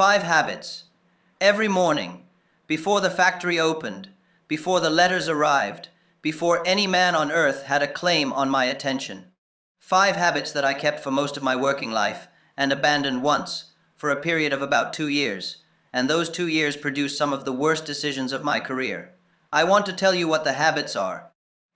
5 habits. Every morning, before the factory opened, before the letters arrived, before any man on earth had a claim on my attention. 5 habits that I kept for most of my working life and abandoned once, for a period of about 2 years, and those 2 years produced some of the worst decisions of my career. I want to tell you what the habits are,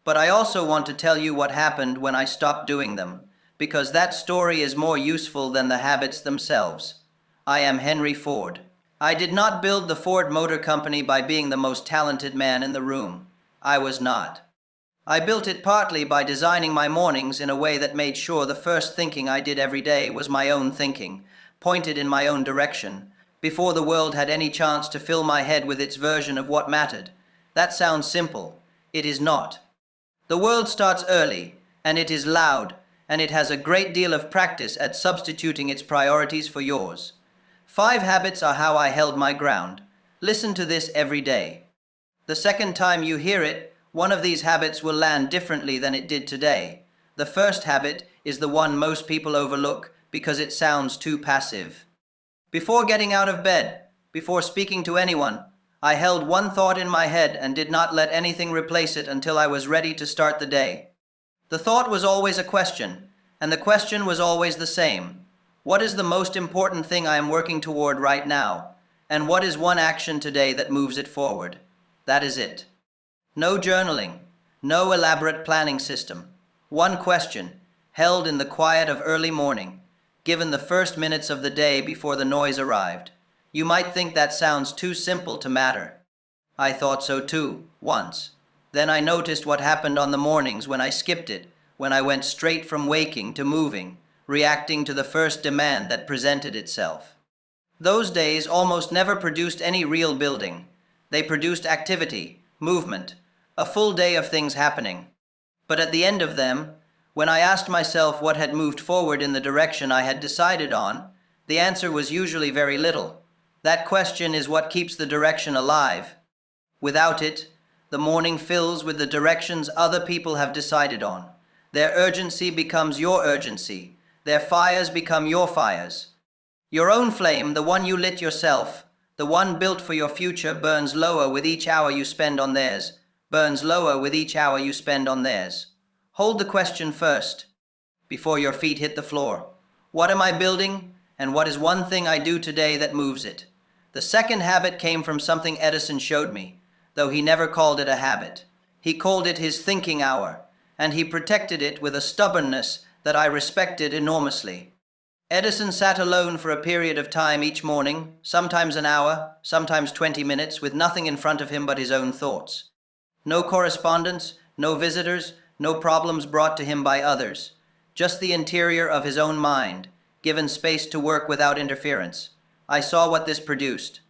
but I also want to tell you what happened when I stopped doing them, because that story is more useful than the habits themselves. I am Henry Ford. I did not build the Ford Motor Company by being the most talented man in the room. I was not. I built it partly by designing my mornings in a way that made sure the first thinking I did every day was my own thinking, pointed in my own direction, before the world had any chance to fill my head with its version of what mattered. That sounds simple. It is not. The world starts early, and it is loud, and it has a great deal of practice at substituting its priorities for yours. 5 habits are how I held my ground. Listen to this every day. The second time you hear it, one of these habits will land differently than it did today. The first habit is the one most people overlook because it sounds too passive. Before getting out of bed, before speaking to anyone, I held one thought in my head and did not let anything replace it until I was ready to start the day. The thought was always a question, and the question was always the same. What is the most important thing I am working toward right now? And what is one action today that moves it forward? That is it. No journaling, no elaborate planning system. One question, held in the quiet of early morning, given the first minutes of the day before the noise arrived. You might think that sounds too simple to matter. I thought so too, once. Then I noticed what happened on the mornings when I skipped it, when I went straight from waking to moving, reacting to the first demand that presented itself. Those days almost never produced any real building. They produced activity, movement, a full day of things happening. But at the end of them, when I asked myself what had moved forward in the direction I had decided on, the answer was usually very little. That question is what keeps the direction alive. Without it, the morning fills with the directions other people have decided on. Their urgency becomes your urgency. Their fires become your fires. Your own flame, the one you lit yourself, the one built for your future, burns lower with each hour you spend on theirs, burns lower with each hour you spend on theirs. Hold the question first, before your feet hit the floor. What am I building, and what is one thing I do today that moves it? The second habit came from something Edison showed me, though he never called it a habit. He called it his thinking hour, and he protected it with a stubbornness that I respected enormously. Edison sat alone for a period of time each morning, sometimes an hour, sometimes 20 minutes, with nothing in front of him but his own thoughts. No correspondence, no visitors, no problems brought to him by others. Just the interior of his own mind, given space to work without interference. I saw what this produced.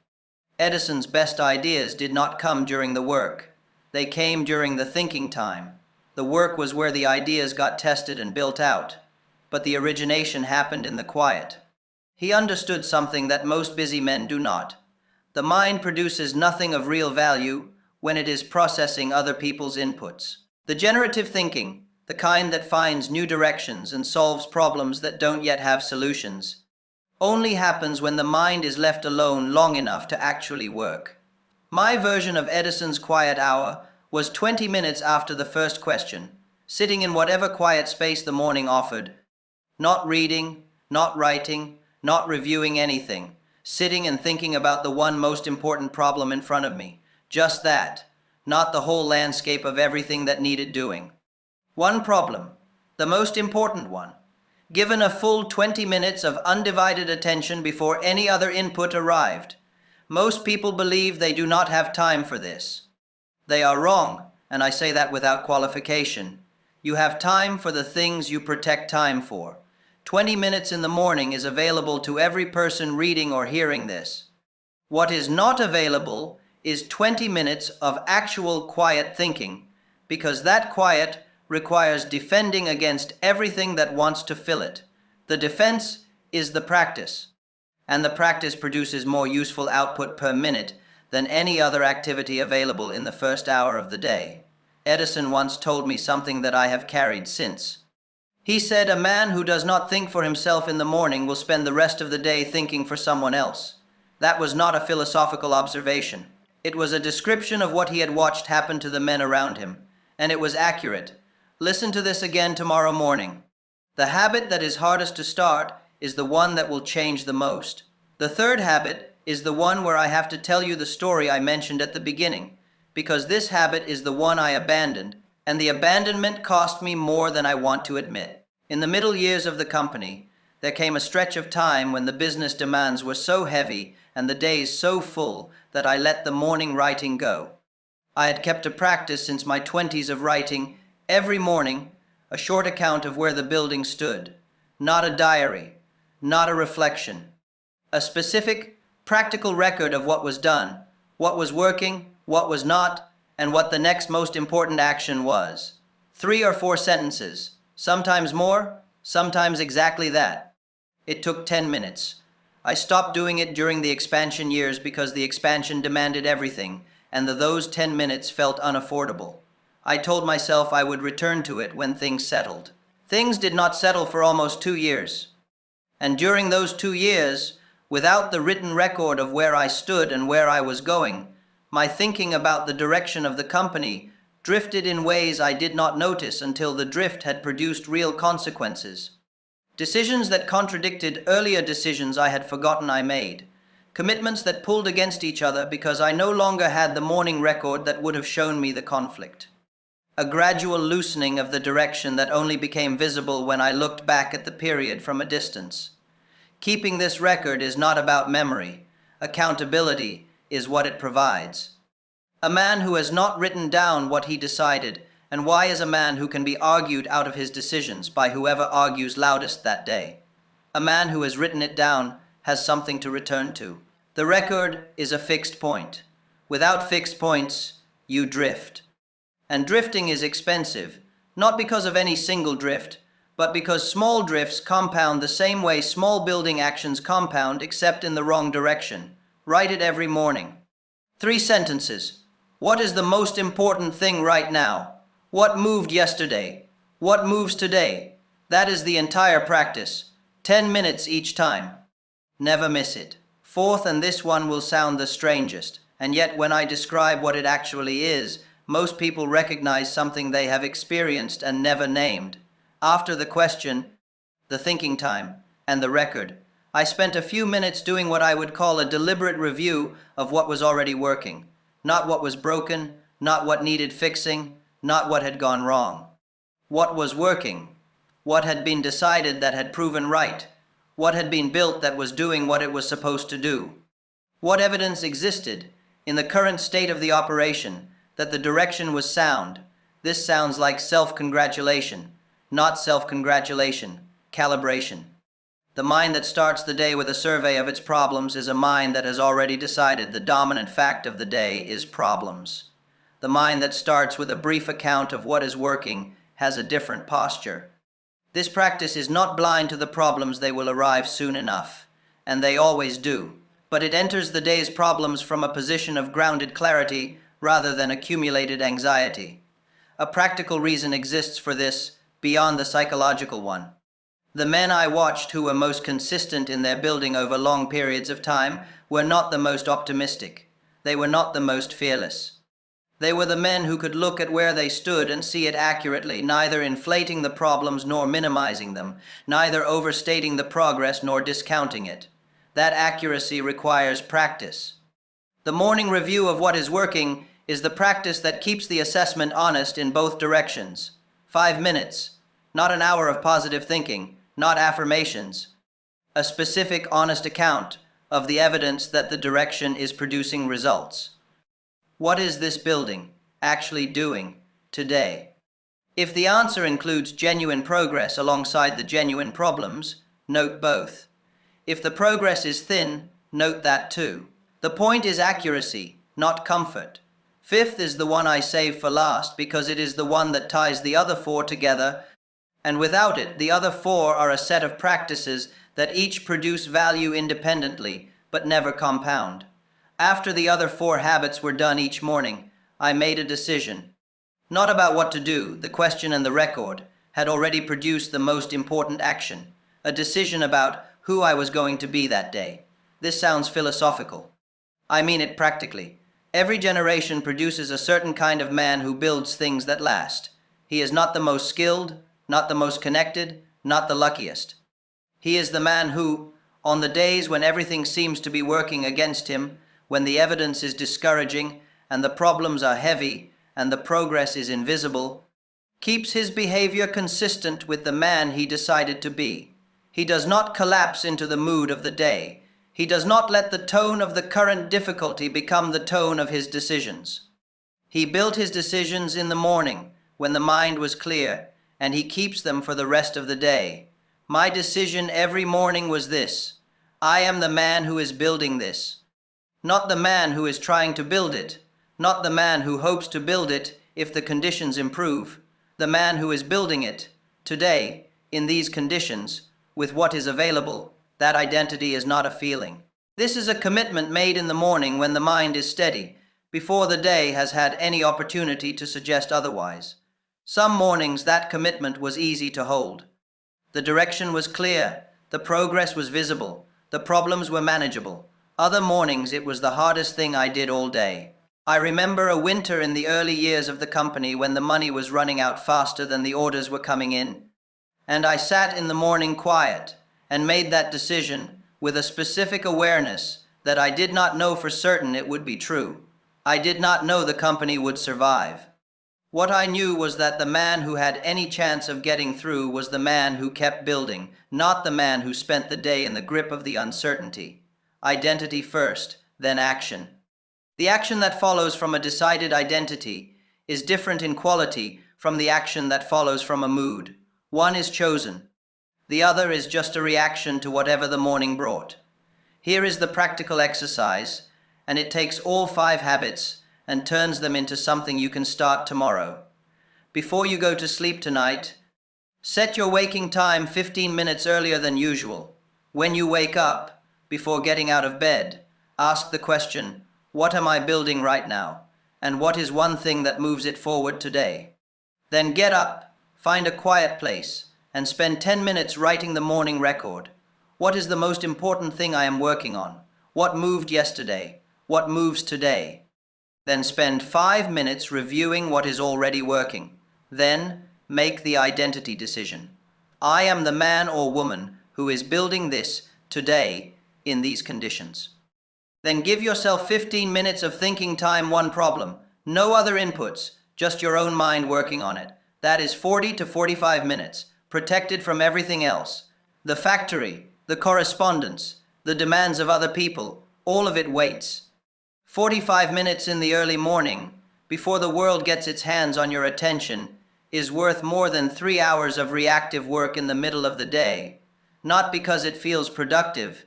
Edison's best ideas did not come during the work. They came during the thinking time. The work was where the ideas got tested and built out, but the origination happened in the quiet. He understood something that most busy men do not. The mind produces nothing of real value when it is processing other people's inputs. The generative thinking, the kind that finds new directions and solves problems that don't yet have solutions, only happens when the mind is left alone long enough to actually work. My version of Edison's quiet hour was 20 minutes after the first question, sitting in whatever quiet space the morning offered, not reading, not writing, not reviewing anything, sitting and thinking about the one most important problem in front of me. Just that, not the whole landscape of everything that needed doing. One problem, the most important one, given a full 20 minutes of undivided attention before any other input arrived. Most people believe they do not have time for this. They are wrong, and I say that without qualification. You have time for the things you protect time for. 20 minutes in the morning is available to every person reading or hearing this. What is not available is 20 minutes of actual quiet thinking, because that quiet requires defending against everything that wants to fill it. The defense is the practice, and the practice produces more useful output per minute than any other activity available in the first hour of the day. Edison once told me something that I have carried since. He said, "A man who does not think for himself in the morning will spend the rest of the day thinking for someone else." That was not a philosophical observation. It was a description of what he had watched happen to the men around him, and it was accurate. Listen to this again tomorrow morning. The habit that is hardest to start is the one that will change the most. The third habit is the one where I have to tell you the story I mentioned at the beginning, because this habit is the one I abandoned, and the abandonment cost me more than I want to admit. In the middle years of the company, there came a stretch of time when the business demands were so heavy and the days so full that I let the morning writing go. I had kept a practice since my 20s of writing every morning a short account of where the building stood, not a diary, not a reflection, a specific, practical record of what was done, what was working, what was not, and what the next most important action was. 3 or 4 sentences, sometimes more, sometimes exactly that. It took 10 minutes. I stopped doing it during the expansion years because the expansion demanded everything, and those 10 minutes felt unaffordable. I told myself I would return to it when things settled. Things did not settle for almost 2 years. And during those 2 years, without the written record of where I stood and where I was going, my thinking about the direction of the company drifted in ways I did not notice until the drift had produced real consequences. Decisions that contradicted earlier decisions I had forgotten I made. Commitments that pulled against each other because I no longer had the morning record that would have shown me the conflict. A gradual loosening of the direction that only became visible when I looked back at the period from a distance. Keeping this record is not about memory. Accountability is what it provides. A man who has not written down what he decided, and why is a man who can be argued out of his decisions by whoever argues loudest that day. A man who has written it down has something to return to. The record is a fixed point. Without fixed points, you drift. And drifting is expensive, not because of any single drift, but because small drifts compound the same way small building actions compound except in the wrong direction. Write it every morning. 3 sentences. What is the most important thing right now? What moved yesterday? What moves today? That is the entire practice. 10 minutes each time. Never miss it. Fourth, and this one will sound the strangest, and yet when I describe what it actually is, most people recognize something they have experienced and never named. After the question, the thinking time, and the record, I spent a few minutes doing what I would call a deliberate review of what was already working. Not what was broken, not what needed fixing, not what had gone wrong. What was working? What had been decided that had proven right? What had been built that was doing what it was supposed to do? What evidence existed in the current state of the operation that the direction was sound? This sounds like self-congratulation, not self-congratulation, calibration. The mind that starts the day with a survey of its problems is a mind that has already decided the dominant fact of the day is problems. The mind that starts with a brief account of what is working has a different posture. This practice is not blind to the problems. They will arrive soon enough, and they always do. But it enters the day's problems from a position of grounded clarity rather than accumulated anxiety. A practical reason exists for this beyond the psychological one. The men I watched who were most consistent in their building over long periods of time were not the most optimistic. They were not the most fearless. They were the men who could look at where they stood and see it accurately, neither inflating the problems nor minimizing them, neither overstating the progress nor discounting it. That accuracy requires practice. The morning review of what is working is the practice that keeps the assessment honest in both directions. 5 minutes, not an hour of positive thinking, not affirmations. A specific, honest account of the evidence that the direction is producing results. What is this building actually doing today? If the answer includes genuine progress alongside the genuine problems, note both. If the progress is thin, note that too. The point is accuracy, not comfort. Fifth is the one I save for last because it is the one that ties the other 4 together, and without it, the other 4 are a set of practices that each produce value independently, but never compound. After the other 4 habits were done each morning, I made a decision. Not about what to do, the question and the record had already produced the most important action. A decision about who I was going to be that day. This sounds philosophical. I mean it practically. Every generation produces a certain kind of man who builds things that last. He is not the most skilled, not the most connected, not the luckiest. He is the man who, on the days when everything seems to be working against him, when the evidence is discouraging, and the problems are heavy, and the progress is invisible, keeps his behavior consistent with the man he decided to be. He does not collapse into the mood of the day. He does not let the tone of the current difficulty become the tone of his decisions. He built his decisions in the morning, when the mind was clear, and he keeps them for the rest of the day. My decision every morning was this: I am the man who is building this. Not the man who is trying to build it, not the man who hopes to build it if the conditions improve. The man who is building it, today, in these conditions, with what is available. That identity is not a feeling. This is a commitment made in the morning when the mind is steady, before the day has had any opportunity to suggest otherwise. Some mornings that commitment was easy to hold. The direction was clear, the progress was visible, the problems were manageable. Other mornings it was the hardest thing I did all day. I remember a winter in the early years of the company when the money was running out faster than the orders were coming in. And I sat in the morning quiet and made that decision with a specific awareness that I did not know for certain it would be true. I did not know the company would survive. What I knew was that the man who had any chance of getting through was the man who kept building, not the man who spent the day in the grip of the uncertainty. Identity first, then action. The action that follows from a decided identity is different in quality from the action that follows from a mood. One is chosen. The other is just a reaction to whatever the morning brought. Here is the practical exercise, and it takes all 5 habits and turns them into something you can start tomorrow. Before you go to sleep tonight, set your waking time 15 minutes earlier than usual. When you wake up, before getting out of bed, ask the question, what am I building right now? And what is one thing that moves it forward today? Then get up, find a quiet place, and spend 10 minutes writing the morning record. What is the most important thing I am working on? What moved yesterday? What moves today? Then spend 5 minutes reviewing what is already working. Then make the identity decision. I am the man or woman who is building this today in these conditions. Then give yourself 15 minutes of thinking time, one problem. No other inputs, just your own mind working on it. That is 40 to 45 minutes. Protected from everything else. The factory, the correspondence, the demands of other people, all of it waits. 45 minutes in the early morning, before the world gets its hands on your attention, is worth more than 3 hours of reactive work in the middle of the day. Not because it feels productive,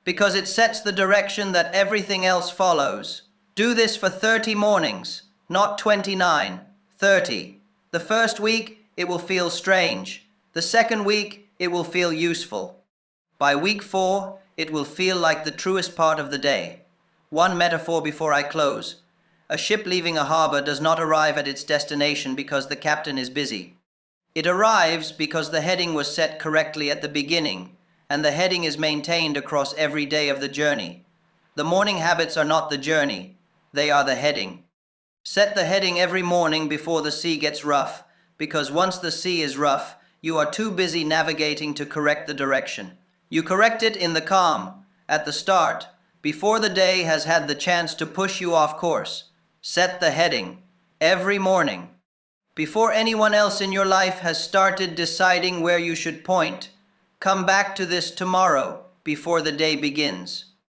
because it sets the direction that everything else follows. Do this for 30 mornings, not 29, 30. The first week, it will feel strange. The second week, it will feel useful. By week 4, it will feel like the truest part of the day. One metaphor before I close. A ship leaving a harbor does not arrive at its destination because the captain is busy. It arrives because the heading was set correctly at the beginning, and the heading is maintained across every day of the journey. The morning habits are not the journey, they are the heading. Set the heading every morning before the sea gets rough, because once the sea is rough, you are too busy navigating to correct the direction. You correct it in the calm, at the start, before the day has had the chance to push you off course. Set the heading, every morning. Before anyone else in your life has started deciding where you should point, come back to this tomorrow before the day begins.